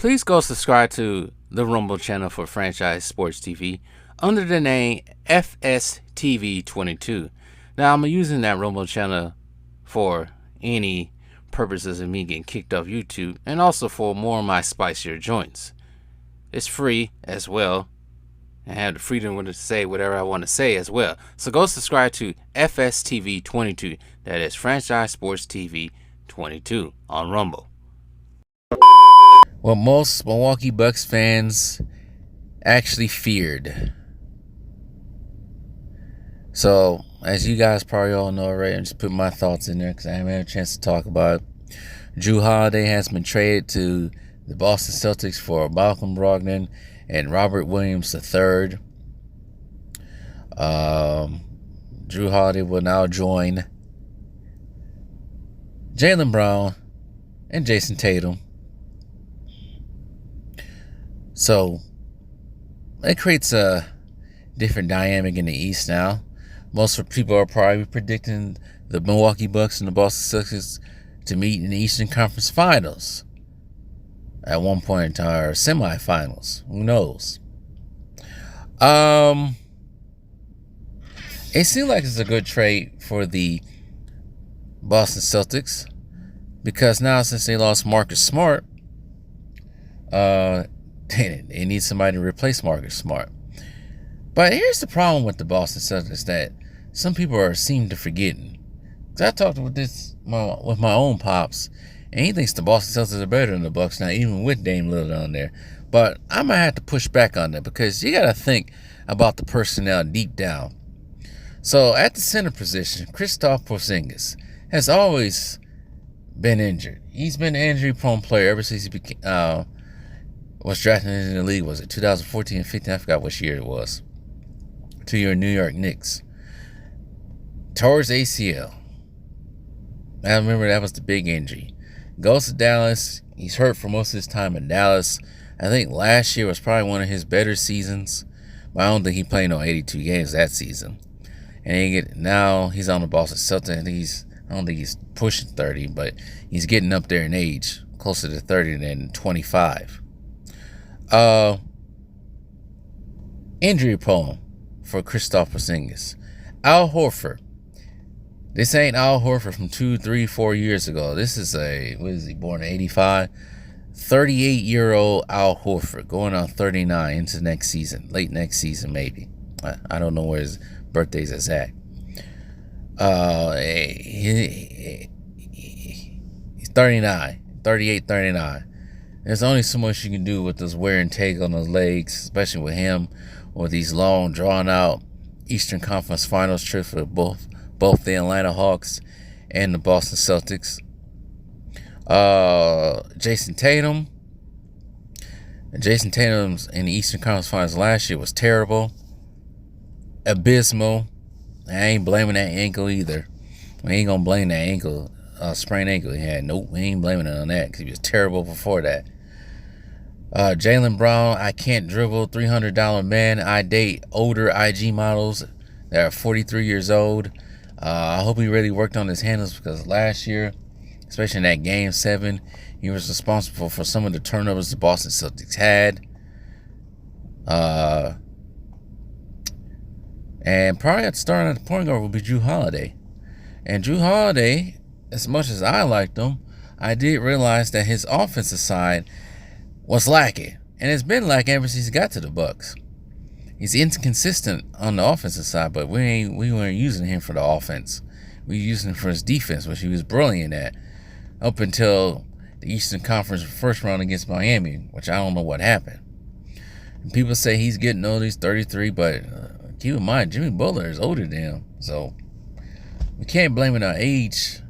Please go subscribe to the Rumble channel for Franchise Sports TV under the name FSTV22. Now, I'm using that Rumble channel for any purposes of me getting kicked off YouTube and also for more of my spicier joints. It's free as well. I have the freedom to say whatever I want to say as well. So go subscribe to FSTV22. That is Franchise Sports TV 22 on Rumble. What most Milwaukee Bucks fans actually feared. So, as you guys probably all know already, I'm just putting my thoughts in there because I haven't had a chance to talk about it. Jrue Holiday has been traded to the Boston Celtics for Malcolm Brogdon and Robert Williams III. Jrue Holiday will now join Jaylen Brown and Jason Tatum. So it creates a different dynamic in the East now. Most people are probably predicting the Milwaukee Bucks and the Boston Celtics to meet in the Eastern Conference Finals at one point in time, or semifinals. Who knows? It seems like it's a good trade for the Boston Celtics because now, since they lost Marcus Smart, they need somebody to replace Marcus Smart. But here's the problem with the Boston Celtics that some people seem to forgetting. Because I talked with my own pops, and he thinks the Boston Celtics are better than the Bucks now, even with Dame Lillard on there. But I might have to push back on that because you got to think about the personnel deep down. So at the center position, Kristaps Porzingis has always been injured. He's been an injury-prone player ever since he was drafted in the league. Was it 2014 and 15? I forgot which year it was. To your New York Knicks. Towards ACL. I remember that was the big injury. Goes to Dallas. He's hurt for most of his time in Dallas. I think last year was probably one of his better seasons. But I don't think he played no 82 games that season. And now he's on the Boston Celtics. I don't think he's pushing 30, but he's getting up there in age, closer to 30 than 25. Injury prone for Kristaps Porzingis. Al Horford. This ain't Al Horford from 2, 3, 4 years ago. This is what is he, born in 85? 38-year-old Al Horford going on 39 into next season, late next season maybe. I don't know where his birthday's at. He's 39, 38, 39. There's only so much you can do with this wear and tear on those legs, especially with him, or these long, drawn-out Eastern Conference Finals trips for both the Atlanta Hawks and the Boston Celtics. Jason Tatum. Jason Tatum's in the Eastern Conference Finals last year was terrible, abysmal. I ain't blaming that ankle either. We ain't gonna blame that ankle, sprained ankle he had. Nope, we ain't blaming it on that because he was terrible before that. Jaylen Brown, I can't dribble, $300 man. I date older IG models that are 43 years old. I hope he really worked on his handles because last year, especially in that Game 7, he was responsible for some of the turnovers the Boston Celtics had. And probably at starting at the point guard will be Jrue Holiday. And Jrue Holiday, as much as I liked him, I did realize that his offensive side was lacking. And it's been lacking ever since he got to the Bucks. He's inconsistent on the offensive side, but we weren't using him for the offense. We were using him for his defense, which he was brilliant at, up until the Eastern Conference first round against Miami, which I don't know what happened. And people say he's getting old, he's 33, but keep in mind, Jimmy Butler is older than him, so we can't blame it on age.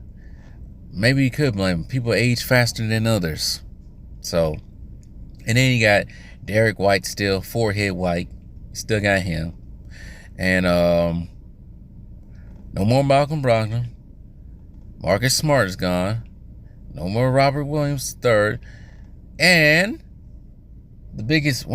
Maybe you could blame him. People age faster than others. So, and then you got Derek White still, forehead White. Still got him. And no more Malcolm Brogdon. Marcus Smart is gone. No more Robert Williams III. And the biggest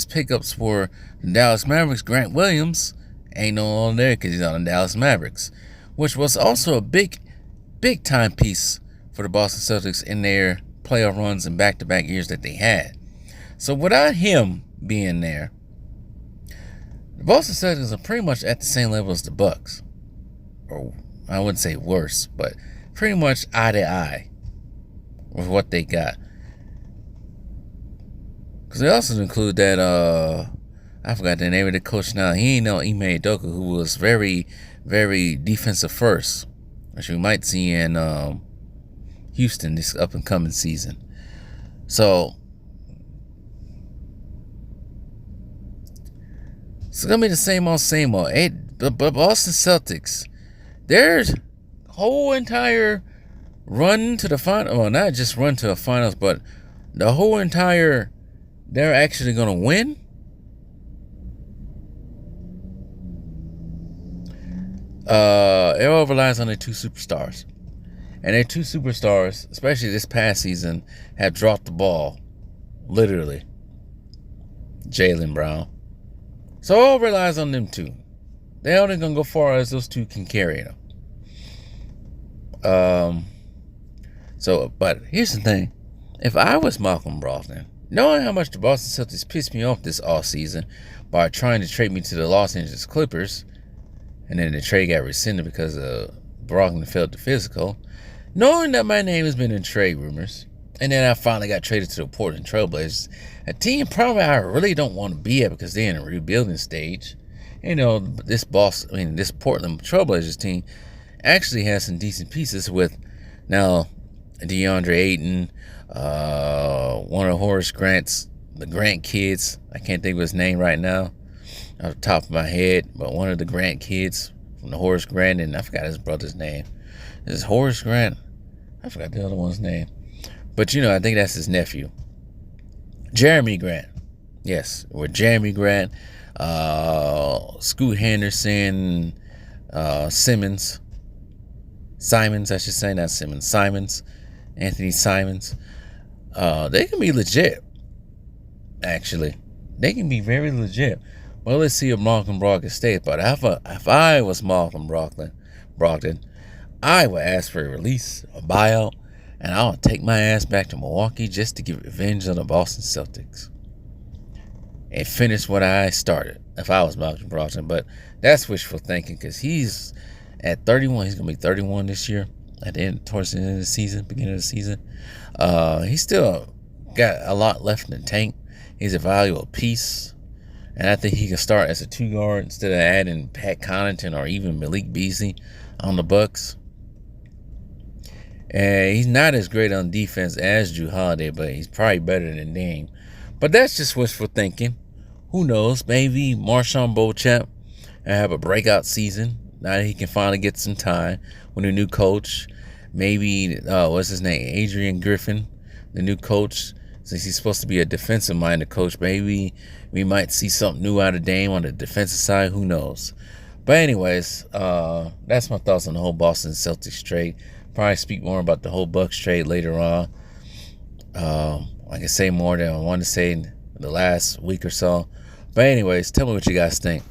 pickups for the Dallas Mavericks, Grant Williams, ain't no longer there because he's on the Dallas Mavericks, which was also a big time piece for the Boston Celtics in their playoff runs in back-to-back years that they had. So without him being there, the Boston Celtics are pretty much at the same level as the Bucks. Or I wouldn't say worse, but pretty much eye to eye with what they got. Because they also include that, I forgot the name of the coach now. He ain't no Ime Udoka, who was very, very defensive first, which we might see in Houston this up and coming season. So it's going to be the same old, same old. The Boston Celtics, their whole entire run to the final, well, not just run to the finals, but the whole entire, they're actually going to win. It all relies on their two superstars. And their two superstars, especially this past season, have dropped the ball. Literally. Jaylen Brown. So it all relies on them two. They're only going to go far as those two can carry them. But here's the thing. If I was Malcolm Brogdon, knowing how much the Boston Celtics pissed me off this offseason by trying to trade me to the Los Angeles Clippers, and then the trade got rescinded because Brogdon failed the physical, knowing that my name has been in trade rumors, and then I finally got traded to the Portland Trailblazers, a team probably I really don't want to be at because they're in a rebuilding stage. You know, this Portland Trailblazers team actually has some decent pieces with now DeAndre Ayton, one of Horace Grant's, the Grant kids. I can't think of his name right now off the top of my head, but one of the Grant kids from the Horace Grant, and I forgot his brother's name. Is it Horace Grant? I forgot the other one's name. But, I think that's his nephew. Jeremy Grant. Yes, with Jeremy Grant, Scoot Henderson, Simons, I should say, not Simmons, Simons, Anthony Simons. They can be legit, actually. They can be very legit. Well, let's see if Malcolm Brogdon stays. But if I was Malcolm Brogdon, I would ask for a release, a buyout, and I would take my ass back to Milwaukee just to get revenge on the Boston Celtics and finish what I started if I was Malcolm Brogdon. But that's wishful thinking because he's at 31. He's going to be 31 this year towards the end of the season, beginning of the season. He's still got a lot left in the tank. He's a valuable piece. And I think he can start as a 2-guard instead of adding Pat Connaughton or even Malik Beasley on the Bucks. And he's not as great on defense as Jrue Holiday, but he's probably better than Dame. But that's just wishful thinking. Who knows? Maybe Marshawn Beauchamp will have a breakout season now that he can finally get some time with a new coach. Maybe, what's his name? Adrian Griffin, the new coach. Since he's supposed to be a defensive-minded coach, maybe we might see something new out of Dame on the defensive side. Who knows? But anyways, that's my thoughts on the whole Boston Celtics trade. Probably speak more about the whole Bucks trade later on. I can say more than I want to say in the last week or so. But anyways, tell me what you guys think.